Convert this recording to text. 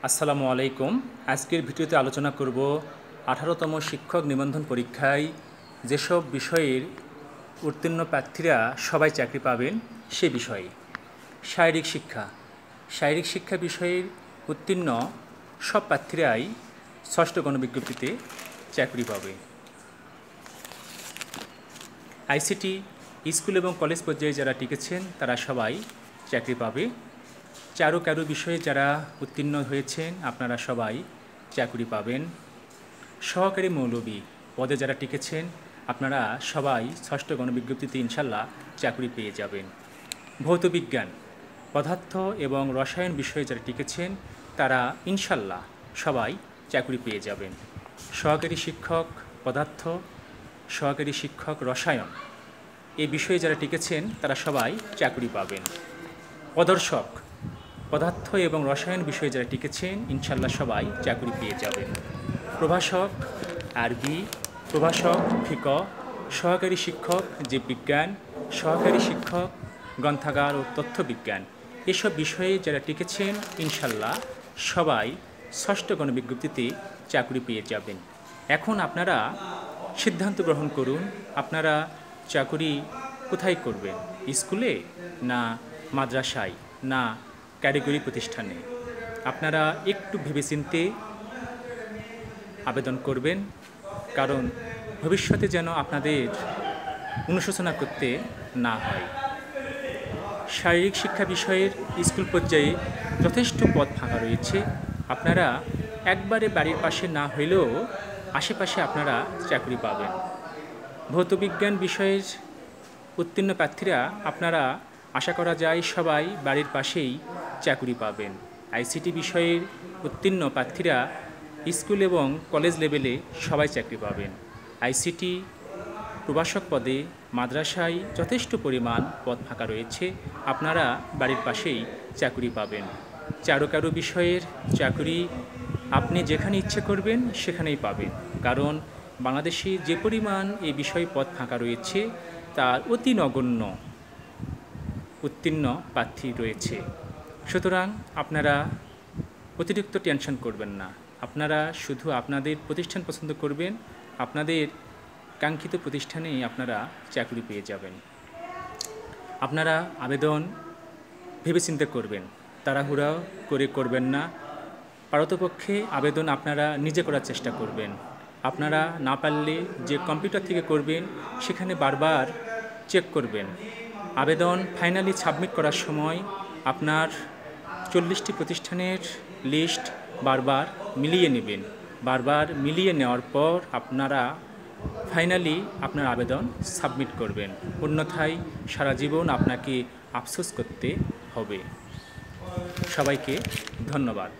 আসসালামু আলাইকুম। আজকের ভিডিওতে আলোচনা করব 18তম শিক্ষক নিবন্ধন পরীক্ষায় যেসব বিষয়ের উত্তীর্ণ প্রার্থীরা সবাই চাকরি পাবেন সে বিষয়ে। শারীরিক শিক্ষা বিষয়ের উত্তীর্ণ সব প্রার্থীরাই ষষ্ঠ গণবিজ্ঞপ্তিতে চাকরি পাবে। আইসিটি স্কুল এবং কলেজ পর্যায়ে যারা টিকেছেন তারা সবাই চাকরি পাবে। চারু বিষয়ে যারা উত্তীর্ণ হয়েছেন আপনারা সবাই চাকরি পাবেন। সহকারী মৌলবি পদে যারা টিকেছেন আপনারা সবাই ষষ্ঠ গণবিজ্ঞপ্তিতে ইনশাল্লাহ চাকরি পেয়ে যাবেন। ভৌতবিজ্ঞান, পদার্থ এবং রসায়ন বিষয়ে যারা টিকেছেন তারা ইনশাল্লাহ সবাই চাকরি পেয়ে যাবেন। সহকারী শিক্ষক পদার্থ, সহকারী শিক্ষক রসায়ন এই বিষয়ে যারা টিকেছেন তারা সবাই চাকরি পাবেন। প্রদর্শক পদার্থ এবং রসায়ন বিষয়ে যারা টিকেছেন ইনশাল্লাহ সবাই চাকরি পেয়ে যাবেন। প্রভাষক আরবি, প্রভাষক ফিকহ, সহকারী শিক্ষক জীববিজ্ঞান, সহকারী শিক্ষক গ্রন্থাগার ও তথ্যবিজ্ঞান এসব বিষয়ে যারা টিকেছেন ইনশাল্লাহ সবাই ষষ্ঠ গণবিজ্ঞপ্তিতে চাকরি পেয়ে যাবেন। এখন আপনারা সিদ্ধান্ত গ্রহণ করুন, আপনারা চাকরি কোথায় করবেন, স্কুলে না মাদ্রাসায় না কারিগরি প্রতিষ্ঠানে। আপনারা একটু ভেবেচিন্তে আবেদন করবেন, কারণ ভবিষ্যতে যেন আপনাদের অনুশোচনা করতে না হয়। শারীরিক শিক্ষা বিষয়ের স্কুল পর্যায়ে যথেষ্ট পদ ফাঁকা রয়েছে। আপনারা একবারে বাড়ির পাশে না হইলেও আশেপাশে আপনারা চাকরি পাবেন। ভৌতবিজ্ঞান বিষয়ের উত্তীর্ণ প্রার্থীরা আপনারা আশা করা যায় সবাই বাড়ির পাশেই চাকরি পাবেন। আইসিটি বিষয়ের উত্তীর্ণ প্রার্থীরা স্কুল এবং কলেজ লেভেলে সবাই চাকরি পাবেন। আইসিটি প্রভাষক পদে মাদ্রাসায় যথেষ্ট পরিমাণ পদ ফাঁকা রয়েছে, আপনারা বাড়ির পাশেই চাকরি পাবেন। চারু বিষয়ের চাকরি আপনি যেখানে ইচ্ছে করবেন সেখানেই পাবেন, কারণ বাংলাদেশে যে পরিমাণ এই বিষয়ে পদ ফাঁকা রয়েছে তার অতি নগণ্য উত্তীর্ণ প্রার্থী রয়েছে। সুতরাং আপনারা অতিরিক্ত টেনশন করবেন না, আপনারা শুধু আপনাদের প্রতিষ্ঠান পছন্দ করবেন, আপনাদের কাঙ্ক্ষিত প্রতিষ্ঠানেই আপনারা চাকরি পেয়ে যাবেন। আপনারা আবেদন ভেবেচিন্তে করবেন, তাড়াহুড়া করে করবেন না। পারতপক্ষে আবেদন আপনারা নিজে করার চেষ্টা করবেন। আপনারা না পারলে যে কম্পিউটার থেকে করবেন সেখানে বারবার চেক করবেন। আবেদন ফাইনালি সাবমিট করার সময় আপনার 40টি প্রতিষ্ঠানের লিস্ট বারবার মিলিয়ে নেবেন। বারবার মিলিয়ে নেওয়ার পর আপনারা ফাইনালি আপনার আবেদন সাবমিট করবেন, অন্যথায় সারা জীবন আপনাকে আফসোস করতে হবে। সবাইকে ধন্যবাদ।